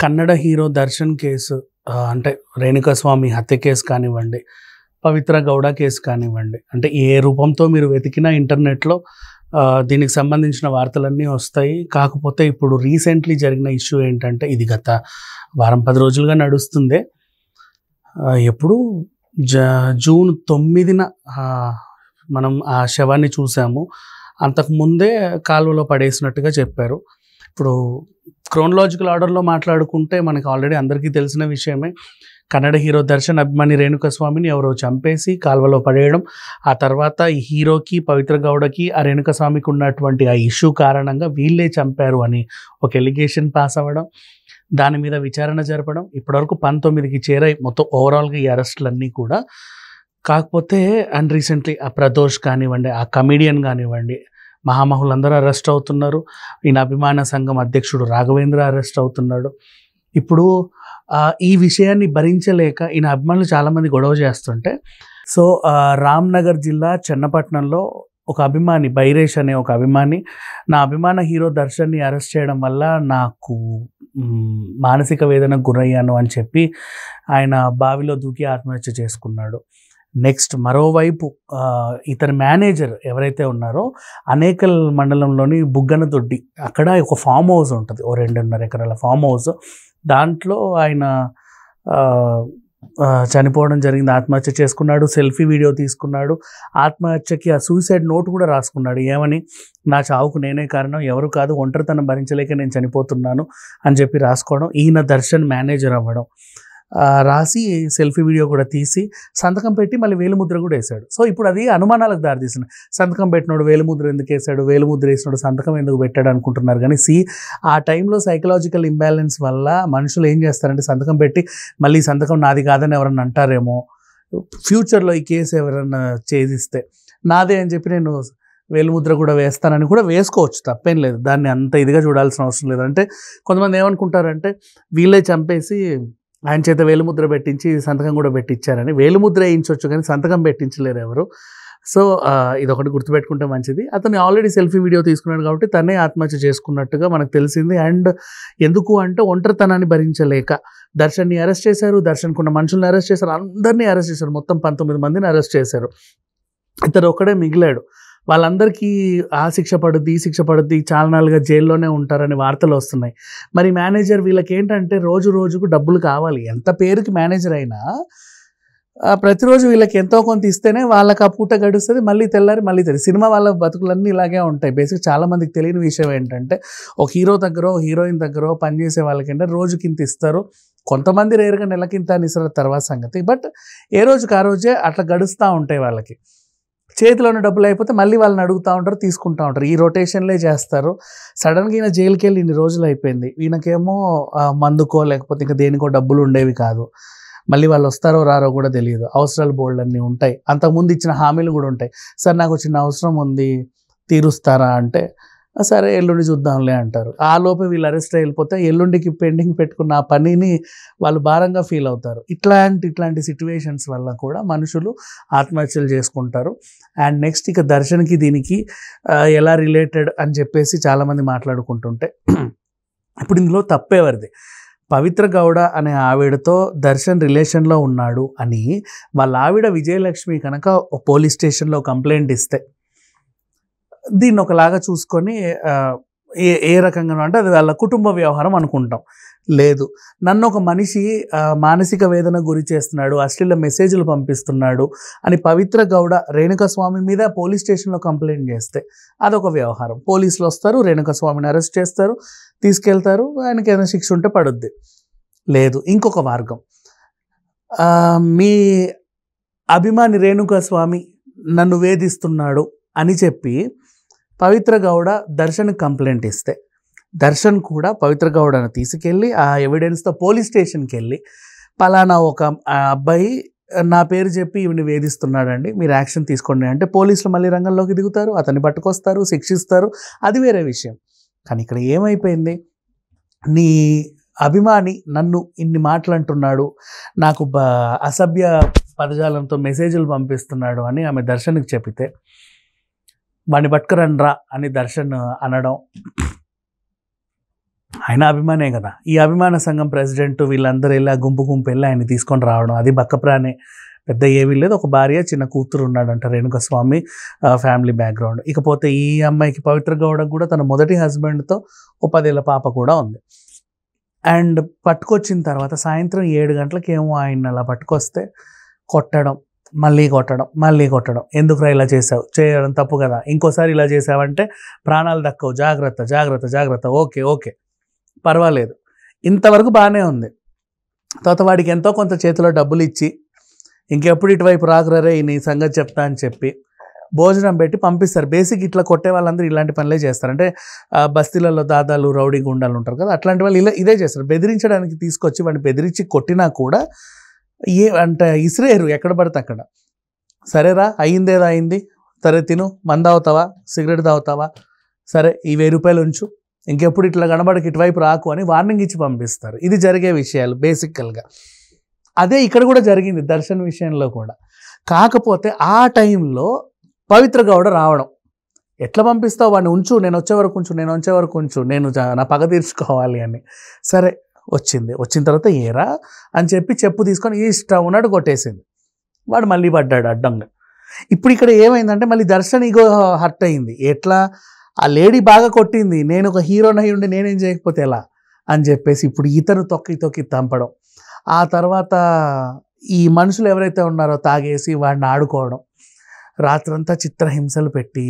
Kannada hero Darshan case అంటే రేణుకాస్వామి హత్య case కానివ్వండి, పవిత్ర గౌడ కేసు కానివ్వండి, అంటే ఏ రూపంతో మీరు వెతికినా ఇంటర్నెట్‌లో దీనికి సంబంధించిన వార్తలన్నీ వస్తాయి. కాకపోతే ఇప్పుడు రీసెంట్‌లీ జరిగిన ఇష్యూ ఏంటంటే, ఇది గత వారం 10 రోజులుగా నడుస్తుందే. ఎప్పుడు జూన్ 9న మనం ఆ శవాన్ని చూసాము. అంతకుముందే కాలువలో పడేసినట్టుగా చెప్పారు. ఇప్పుడు క్రోనలాజికల్ ఆర్డర్‌లో మాట్లాడుకుంటే మనకు ఆల్రెడీ అందరికీ తెలిసిన విషయమే. కన్నడ హీరో దర్శన్ అభిమాని రేణుకాస్వామిని ఎవరో చంపేసి కాలువలో పడేయడం. ఆ తర్వాత ఈ హీరోకి, పవిత్ర గౌడకి, ఆ రేణుకాస్వామికి ఉన్నటువంటి ఆ ఇష్యూ కారణంగా వీళ్ళే చంపారు అని ఒక ఎలిగేషన్ పాస్ అవ్వడం. దాని మీద విచారణ జరపడం. ఇప్పటివరకు 19కి చేరాయి మొత్తం ఓవరాల్‌గా ఈ అరెస్టులన్నీ కూడా. కాకపోతే అండ్ రీసెంట్లీ ఆ ప్రదోష్ కానివ్వండి, ఆ కమెడియన్ కానివ్వండి, మహామహులందరూ అరెస్ట్ అవుతున్నారు. ఈయన అభిమాన సంఘం అధ్యక్షుడు రాఘవేంద్ర అరెస్ట్ అవుతున్నాడు. ఇప్పుడు ఈ విషయాన్ని భరించలేక ఈయన అభిమానులు చాలామంది గొడవ చేస్తుంటే, సో రామ్నగర్ జిల్లా చెన్నపట్నంలో ఒక అభిమాని బైరేష్ అనే ఒక అభిమాని, నా అభిమాన హీరో దర్శన్ని అరెస్ట్ చేయడం వల్ల నాకు మానసిక వేదనకు గురయ్యాను అని చెప్పి ఆయన బావిలో దూకి ఆత్మహత్య చేసుకున్నాడు. నెక్స్ట్ మరోవైపు ఇతని మేనేజర్ ఎవరైతే ఉన్నారో అనేకల్ మండలంలోని బుగ్గనదొడ్డి, అక్కడ ఒక ఫామ్ హౌస్ ఉంటుంది. ఓ 2.5 ఎకరాల ఫామ్ హౌస్. దాంట్లో ఆయన చనిపోవడం జరిగింది. ఆత్మహత్య చేసుకున్నాడు. సెల్ఫీ వీడియో తీసుకున్నాడు. ఆత్మహత్యకి ఆ సూసైడ్ నోట్ కూడా రాసుకున్నాడు. ఏమని, నా చావుకు నేనే కారణం, ఎవరు కాదు, ఒంటరితనం భరించలేక నేను చనిపోతున్నాను అని చెప్పి రాసుకోవడం. ఈయన దర్శన్ మేనేజర్ అవ్వడం, రాసి సెల్ఫీ వీడియో కూడా తీసి సంతకం పెట్టి మళ్ళీ వేలిముద్ర కూడా వేశాడు. సో ఇప్పుడు అది అనుమానాలకు దారితీస్తుంది. సంతకం పెట్టినోడు వేలిముద్ర ఎందుకు వేశాడు, వేలిముద్ర వేసినోడు సంతకం ఎందుకు పెట్టాడు అనుకుంటున్నారు. కానీ ఆ టైంలో సైకలాజికల్ ఇంబ్యాలెన్స్ వల్ల మనుషులు ఏం చేస్తారంటే సంతకం పెట్టి మళ్ళీ సంతకం నాది కాదని ఎవరన్నా అంటారేమో, ఫ్యూచర్లో ఈ కేసు ఎవరన్నా ఛేదిస్తే నాదే అని చెప్పి నేను వేలిముద్ర కూడా వేస్తానని కూడా వేసుకోవచ్చు, తప్పేం లేదు. దాన్ని అంత ఇదిగా చూడాల్సిన అవసరం లేదు. అంటే కొంతమంది ఏమనుకుంటారంటే వీళ్ళే చంపేసి ఆయన చేత వేలిముద్ర పెట్టించి సంతకం కూడా పెట్టించారని. వేలిముద్ర వేయించవచ్చు కానీ సంతకం పెట్టించలేరు ఎవరు. సో ఇదొకటి గుర్తుపెట్టుకుంటే మంచిది. అతను ఆల్రెడీ సెల్ఫీ వీడియో తీసుకున్నాడు కాబట్టి తనే ఆత్మహత్య చేసుకున్నట్టుగా మనకు తెలిసింది. అండ్ ఎందుకు అంటే ఒంటరితనాన్ని భరించలేక దర్శన్ని అరెస్ట్ చేశారు, దర్శన్కున్న మనుషుల్ని అరెస్ట్ చేశారు, అందరినీ అరెస్ట్ చేశారు. మొత్తం 19 మందిని అరెస్ట్ చేశారు. ఇతను ఒక్కడే మిగిలాడు. వాళ్ళందరికీ ఆ శిక్ష పడుద్ది, ఈ శిక్ష పడుద్ది, చాలా నాలుగా జైల్లోనే ఉంటారని వార్తలు వస్తున్నాయి. మరి మేనేజర్ వీళ్ళకి ఏంటంటే రోజు రోజుకు డబ్బులు కావాలి. ఎంత పేరుకి మేనేజర్ అయినా ప్రతిరోజు వీళ్ళకి ఎంతో కొంత ఇస్తేనే వాళ్ళకి ఆ పూట గడుస్తుంది. మళ్ళీ తెల్లారి మళ్ళీ తెలియదు. సినిమా వాళ్ళ బతుకులన్నీ ఇలాగే ఉంటాయి. బేసిక్ చాలామందికి తెలియని విషయం ఏంటంటే, ఒక హీరో దగ్గర హీరోయిన్ దగ్గర పనిచేసే వాళ్ళకంటే రోజుకింత ఇస్తారు. కొంతమంది రేరుగా నెలకింత అని ఇస్తారు, తర్వాత సంగతి. బట్ ఏ రోజుకి ఆ రోజే అట్లా గడుస్తూ ఉంటాయి వాళ్ళకి. చేతిలోని డబ్బులు అయిపోతే మళ్ళీ వాళ్ళని అడుగుతూ ఉంటారు, తీసుకుంటూ ఉంటారు. ఈ రొటేషన్లే చేస్తారు. సడన్గా ఈయన జైలుకి వెళ్ళి ఇన్ని రోజులు అయిపోయింది. ఈయనకేమో మందుకో లేకపోతే ఇంకా దేనికో డబ్బులు ఉండేవి కాదు. మళ్ళీ వాళ్ళు వస్తారో రారో కూడా తెలియదు. అవసరాలు బోల్డ్ అన్నీ ఉంటాయి. అంతకుముందు ఇచ్చిన హామీలు కూడా ఉంటాయి. సార్ నాకు చిన్న అవసరం ఉంది, తీరుస్తారా అంటే సరే ఎల్లుండి చూద్దాంలే అంటారు. ఆ లోపే వీళ్ళు అరెస్ట్ అయిపోతే ఎల్లుండికి పెండింగ్ పెట్టుకున్న ఆ పనిని వాళ్ళు భారంగా ఫీల్ అవుతారు. ఇట్లాంటి సిచ్యువేషన్స్ వల్ల కూడా మనుషులు ఆత్మహత్యలు చేసుకుంటారు. అండ్ నెక్స్ట్ ఇక దర్శన్కి దీనికి ఎలా రిలేటెడ్ అని చెప్పేసి చాలామంది మాట్లాడుకుంటుంటే, ఇప్పుడు ఇందులో తప్పేవరిది. పవిత్ర గౌడ అనే ఆవిడతో దర్శన్ రిలేషన్లో ఉన్నాడు అని వాళ్ళ ఆవిడ విజయలక్ష్మి కనుక పోలీస్ స్టేషన్లో కంప్లైంట్ ఇస్తే దీన్ని ఒకలాగా చూసుకొని ఏ రకంగా అంటే అది వాళ్ళ కుటుంబ వ్యవహారం అనుకుంటాం. లేదు, నన్ను ఒక మనిషి మానసిక వేదన గురి చేస్తున్నాడు, అశ్లీల మెసేజ్లు పంపిస్తున్నాడు అని పవిత్ర గౌడ రేణుకాస్వామి మీద పోలీస్ స్టేషన్లో కంప్లైంట్ చేస్తే అదొక వ్యవహారం. పోలీసులు వస్తారు, రేణుకాస్వామిని అరెస్ట్ చేస్తారు, తీసుకెళ్తారు, ఆయనకి ఏదైనా శిక్ష ఉంటే పడుద్ది. లేదు, ఇంకొక మార్గం, మీ అభిమాని రేణుకాస్వామి నన్ను వేధిస్తున్నాడు అని చెప్పి పవిత్ర గౌడ దర్శన్కి కంప్లైంట్ ఇస్తే దర్శన్ కూడా పవిత్ర గౌడను తీసుకెళ్ళి ఆ ఎవిడెన్స్తో పోలీస్ స్టేషన్కి వెళ్ళి పలానా ఒక అబ్బాయి నా పేరు చెప్పి ఈవిని వేధిస్తున్నాడండి, మీరు యాక్షన్ తీసుకోండి అంటే పోలీసులు మళ్ళీ రంగంలోకి దిగుతారు, అతన్ని పట్టుకొస్తారు, శిక్షిస్తారు. అది వేరే విషయం. కానీ ఇక్కడ ఏమైపోయింది, నీ అభిమాని నన్ను ఇన్ని మాటలు అంటున్నాడు, నాకు అసభ్య పదజాలంతో మెసేజ్లు పంపిస్తున్నాడు అని ఆమె దర్శన్కి చెప్పితే వాడిని పట్టుకురండ్రా అని దర్శన్ అనడం, ఆయన అభిమానే కదా. ఈ అభిమాన సంఘం ప్రెసిడెంట్ వీళ్ళందరూ వెళ్ళి ఆ గుంపు వెళ్ళి ఆయన తీసుకొని రావడం, అది బక్కప్రానే, పెద్ద ఏమీ లేదు. ఒక భార్య చిన్న కూతురు ఉన్నాడంట, రేణుకస్వామి ఫ్యామిలీ బ్యాక్గ్రౌండ్. ఇకపోతే ఈ అమ్మాయికి పవిత్ర గౌడకు కూడా తన మొదటి హస్బెండ్తో ఒక 10 ఏళ్ళ పాప కూడా ఉంది. అండ్ పట్టుకొచ్చిన తర్వాత సాయంత్రం 7 గంటలకు ఏమో ఆయన అలా పట్టుకొస్తే కొట్టడం, మళ్ళీ కొట్టడం. ఎందుకురా ఇలా చేసావు, చేయడం తప్పు కదా, ఇంకోసారి ఇలా చేసావంటే ప్రాణాలు దక్కవు, జాగ్రత్త. ఓకే పర్వాలేదు, ఇంతవరకు బాగానే ఉంది. తర్వాత వాడికి ఎంతో కొంత చేతిలో డబ్బులు ఇచ్చి ఇంకెప్పుడు ఇటువైపు రాకురే నీ సంగతి చెప్తా అని చెప్పి భోజనం పెట్టి పంపిస్తారు. బేసిక్ ఇట్లా కొట్టే వాళ్ళందరూ ఇలాంటి పనులే చేస్తారు. అంటే బస్తీలలో దాదాలు రౌడీ గుండాలు ఉంటారు కదా, అట్లాంటి వాళ్ళు ఇదే చేస్తారు. బెదిరించడానికి తీసుకొచ్చి వాడిని బెదిరించి కొట్టినా కూడా అంటే ఇసిరేరు ఎక్కడ పడితే అక్కడ. సరేరా, అయిందేదో అయింది, సరే తిను, మందు తాగుతావా, సిగరెట్ తాగుతావా, సరే ఈ 1000 రూపాయలు ఉంచు, ఇంకెప్పుడు ఇట్లా కనబడకి ఇటువైపు రాకు అని వార్నింగ్ ఇచ్చి పంపిస్తారు. ఇది జరిగే విషయాలు బేసికల్గా. అదే ఇక్కడ కూడా జరిగింది దర్శన్ విషయంలో కూడా. కాకపోతే ఆ టైంలో పవిత్ర గౌడ రావడం, ఎట్లా పంపిస్తావు వాడిని, ఉంచు, నేను వచ్చే వరకు ఉంచు, నేను నా పగ తీర్చుకోవాలి అని. సరే వచ్చిన తర్వాత ఏరా అని చెప్పి చెప్పు తీసుకొని ఇష్టం ఉన్నట్టు కొట్టేసింది. వాడు మళ్ళీ పడ్డాడు అడ్డంగా. ఇప్పుడు ఇక్కడ ఏమైందంటే మళ్ళీ దర్శన్ ఈగో హర్ట్ అయింది. ఎట్లా, ఆ లేడీ బాగా కొట్టింది, నేను ఒక హీరోని ఉండి నేనేం చేయకపోతే ఎలా అని చెప్పేసి ఇప్పుడు ఇతను తొక్కి తంపడం. ఆ తర్వాత ఈ మనుషులు ఎవరైతే ఉన్నారో తాగేసి వాడిని ఆడుకోవడం, రాత్రంతా చిత్రహింసలు పెట్టి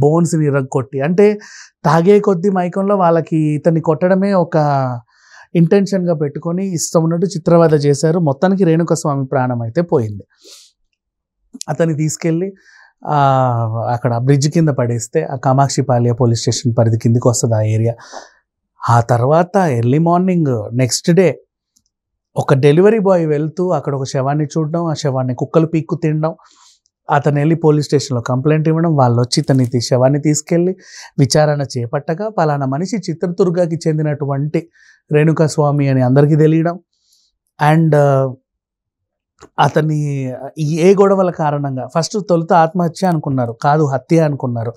బోన్స్ని ఇరగొట్టి, అంటే తాగే కొద్దీ మైకంలో వాళ్ళకి ఇతన్ని కొట్టడమే ఒక ఇంటెన్షన్గా పెట్టుకొని ఇష్టం ఉన్నట్టు చిత్రవద చేశారు. మొత్తానికి రేణుకస్వామి ప్రాణం అయితే పోయింది. అతన్ని తీసుకెళ్ళి అక్కడ బ్రిడ్జ్ కింద పడేస్తే ఆ కామాక్షిపాల్య పోలీస్ స్టేషన్ పరిధి కిందికి వస్తుంది ఆ ఏరియా. ఆ తర్వాత ఎర్లీ మార్నింగ్ నెక్స్ట్ డే ఒక డెలివరీ బాయ్ వెళ్తూ అక్కడ ఒక శవాన్ని చూడడం, ఆ శవాన్ని కుక్కలు పీక్కు తినడం, అతను వెళ్ళి పోలీస్ స్టేషన్లో కంప్లైంట్ ఇవ్వడం, వాళ్ళు వచ్చి ఇతని శవాన్ని తీసుకెళ్ళి విచారణ చేపట్టగా పలానా మనిషి చిత్రదుర్గకి చెందినటువంటి రేణుకస్వామి అని అందరికీ తెలియడం. అండ్ అతన్ని ఏ గొడవల కారణంగా ఫస్ట్ తొలుత ఆత్మహత్య అనుకున్నారు, కాదు హత్య అనుకున్నారు.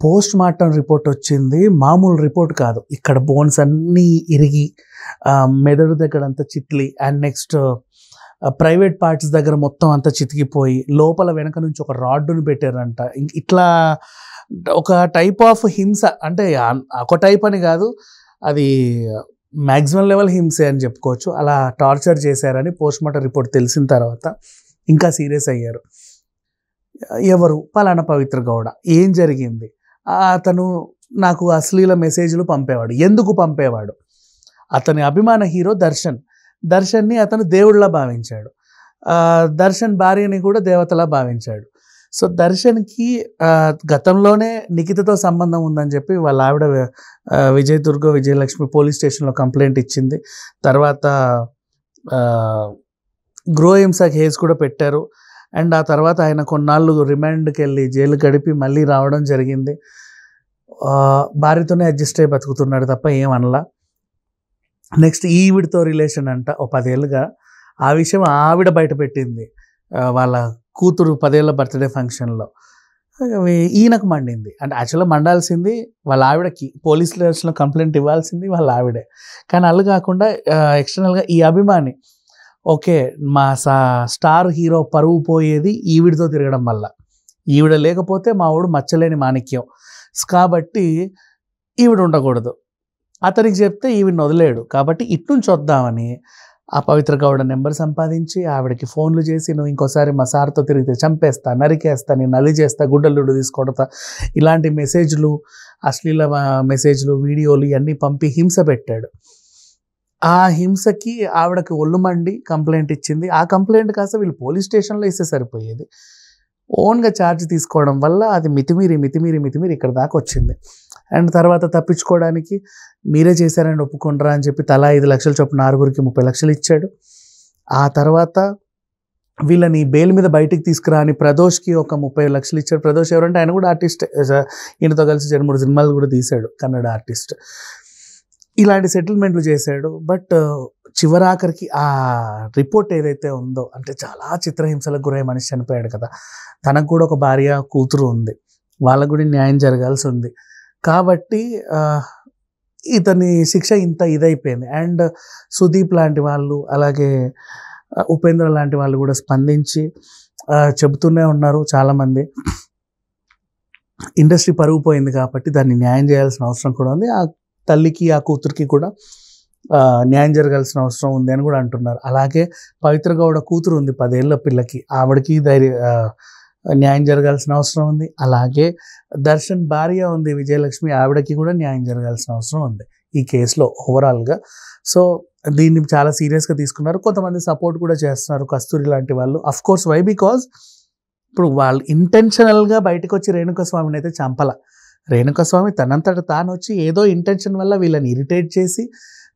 పోస్ట్ మార్టం రిపోర్ట్ వచ్చింది, మామూలు రిపోర్ట్ కాదు. ఇక్కడ బోన్స్ అన్నీ ఇరిగి మెదడు దగ్గర అంతా చిట్లి, అండ్ నెక్స్ట్ ప్రైవేట్ పార్ట్స్ దగ్గర మొత్తం అంతా చితికిపోయి లోపల వెనక నుంచి ఒక రాడ్డును పెట్టారంట. ఇట్లా ఒక టైప్ ఆఫ్ హింస, అంటే ఒక టైప్ అని కాదు, అది మ్యాక్సిమం లెవెల్ హింసే అని చెప్పుకోవచ్చు. అలా టార్చర్ చేశారని పోస్ట్ మార్టం రిపోర్ట్ తెలిసిన తర్వాత ఇంకా సీరియస్ అయ్యారు. ఎవరు, పలానా పవిత్ర గౌడ, ఏం జరిగింది, అతను నాకు అశ్లీల మెసేజ్లు పంపేవాడు. ఎందుకు పంపేవాడు, అతని అభిమాన హీరో దర్శన్ని అతను దేవుడిలా భావించాడు. దర్శన్ భార్యని కూడా దేవతలా భావించాడు. సో దర్శన్కి గతంలోనే నిఖితతో సంబంధం ఉందని చెప్పి వాళ్ళ ఆవిడ విజయలక్ష్మి పోలీస్ స్టేషన్లో కంప్లైంట్ ఇచ్చింది. తర్వాత గృహహింస కేసు కూడా పెట్టారు. అండ్ ఆ తర్వాత ఆయన కొన్నాళ్ళు రిమాండ్కి వెళ్ళి జైలు గడిపి మళ్ళీ రావడం జరిగింది. భార్యతోనే అడ్జస్ట్ అయ్యి బతుకుతున్నాడు తప్ప ఏమనలా. నెక్స్ట్ ఈవిడితో రిలేషన్ అంట ఓ 10 ఏళ్ళుగా. ఆ విషయం ఆవిడ బయట పెట్టింది వాళ్ళ కూతురు 10 ఏళ్ళ బర్త్డే ఫంక్షన్లో. ఈయనకు మండింది. అంటే యాక్చువల్గా మండాల్సింది వాళ్ళ ఆవిడకి, పోలీస్ స్టేషన్లో కంప్లైంట్ ఇవ్వాల్సింది వాళ్ళ ఆవిడే. కానీ అల్లు కాకుండా ఎక్స్టర్నల్గా ఈ అభిమాని, ఓకే మా స్టార్ హీరో పరువు పోయేది ఈవిడితో తిరగడం వల్ల, ఈవిడ లేకపోతే మా వాడు మచ్చలేని మాణిక్యం కాబట్టి ఈవిడ ఉండకూడదు, అతనికి చెప్తే ఈవిడిని వదిలేడు కాబట్టి ఇట్నుంచి వద్దామని ఆ పవిత్ర గౌడ నెంబర్ సంపాదించి ఆవిడకి ఫోన్లు చేసి, నువ్వు ఇంకోసారి మా సార్తో తిరిగితే చంపేస్తా, నరికేస్తా, నేను నలి చేస్తా, గుడ్డలుడు తీసుకొడతా, ఇలాంటి మెసేజ్లు, అశ్లీల మెసేజ్లు, వీడియోలు ఇవన్నీ పంపి హింస పెట్టాడు. ఆ హింసకి ఆవిడకి ఒళ్ళు మండి కంప్లైంట్ ఇచ్చింది. ఆ కంప్లైంట్ కాస్త వీళ్ళు పోలీస్ స్టేషన్లో ఇస్తే సరిపోయేది. ఓన్గా ఛార్జ్ తీసుకోవడం వల్ల అది మితిమీరి ఇక్కడ దాకా వచ్చింది. అండ్ తర్వాత తప్పించుకోవడానికి మీరే చేశారని ఒప్పుకుంటారా అని చెప్పి తలా 5 లక్షల చొప్పున 6గురికి 30 లక్షలు ఇచ్చాడు. ఆ తర్వాత వీళ్ళని బెయిల్ మీద బయటికి తీసుకురా అని ప్రదోష్కి ఒక 30 లక్షలు ఇచ్చాడు. ప్రదోష్ ఎవరంటే ఆయన కూడా ఆర్టిస్ట్, ఈయనతో కలిసి 2-3 సినిమాలు కూడా తీశాడు, కన్నడ ఆర్టిస్ట్. ఇలాంటి సెటిల్మెంట్లు చేశాడు. బట్ చివరాఖరికి ఆ రిపోర్ట్ ఏదైతే ఉందో, అంటే చాలా చిత్రహింసలకు గురై మనిషి చనిపోయాడు కదా, తనకు కూడా ఒక భార్య కూతురు ఉంది, వాళ్ళకు కూడా న్యాయం జరగాల్సి ఉంది. కాబట్టి ఇతని శిక్ష ఇంత ఇదైపోయింది. అండ్ సుదీప్ లాంటి వాళ్ళు, అలాగే ఉపేంద్ర లాంటి వాళ్ళు కూడా స్పందించి చెబుతూనే ఉన్నారు చాలామంది. ఇండస్ట్రీ పరుగు పోయింది కాబట్టి దాన్ని న్యాయం చేయాల్సిన అవసరం కూడా ఉంది. ఆ తల్లికి ఆ కూతురికి కూడా న్యాయం జరగాల్సిన అవసరం ఉంది అని కూడా అంటున్నారు. అలాగే పవిత్ర గౌడ కూతురు ఉంది 10 ఏళ్ల పిల్లకి, ఆవిడకి న్యాయం జరగాల్సిన అవసరం ఉంది. అలాగే దర్శన్ భార్య ఉంది విజయలక్ష్మి, ఆవిడకి కూడా న్యాయం జరగాల్సిన అవసరం ఉంది ఈ కేసులో ఓవరాల్గా. సో దీన్ని చాలా సీరియస్గా తీసుకున్నారు. కొంతమంది సపోర్ట్ కూడా చేస్తున్నారు, కస్తూరి లాంటి వాళ్ళు. అఫ్ కోర్స్ వై, బికాజ్ ఇప్పుడు వాళ్ళు ఇంటెన్షనల్గా బయటకు వచ్చి రేణుకాస్వామిని అయితే చంపల. రేణుకాస్వామి తనంతట తాను వచ్చి ఏదో ఇంటెన్షన్ వల్ల వీళ్ళని ఇరిటేట్ చేసి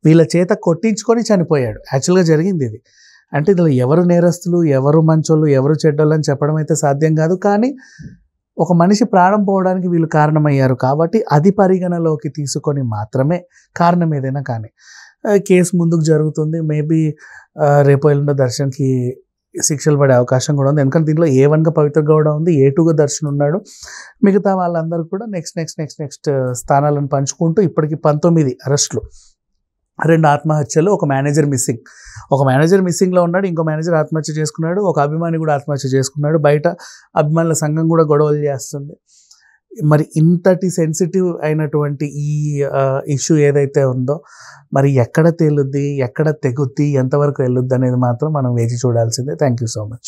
వీళ్ళ చేత కొట్టించుకొని చనిపోయాడు. యాక్చువల్గా జరిగింది ఇది. అంటే ఇందులో ఎవరు నేరస్తులు, ఎవరు మంచోళ్ళు, ఎవరు చెడ్డోళ్ళు అని చెప్పడం అయితే సాధ్యం కాదు. కానీ ఒక మనిషి ప్రాణం పోవడానికి వీళ్ళు కారణమయ్యారు కాబట్టి అది పరిగణలోకి తీసుకొని మాత్రమే, కారణం ఏదైనా కానీ కేసు ముందుకు జరుగుతుంది. మేబీ రేపు ఎల్లుండో దర్శన్కి శిక్షలు పడే అవకాశం కూడా ఉంది. ఎందుకంటే దీంట్లో A1గా పవిత్ర గౌడ ఉంది, A2గా దర్శన్ ఉన్నాడు. మిగతా వాళ్ళందరూ కూడా నెక్స్ట్ స్థానాలను పంచుకుంటూ ఇప్పటికి 19 అరెస్టులు, 2 ఆత్మహత్యలు, ఒక మేనేజర్ మిస్సింగ్లో ఉన్నాడు, ఇంకో మేనేజర్ ఆత్మహత్య చేసుకున్నాడు, ఒక అభిమాని కూడా ఆత్మహత్య చేసుకున్నాడు. బయట అభిమానుల సంఘం కూడా గొడవలు చేస్తుంది. మరి ఇంతటి సెన్సిటివ్ అయినటువంటి ఈ ఇష్యూ ఏదైతే ఉందో మరి ఎక్కడ తేలుద్ది, ఎక్కడ తెగుద్ది, ఎంతవరకు వెళ్ళొద్ది అనేది మాత్రం మనం వేచి చూడాల్సిందే. Thank you so much.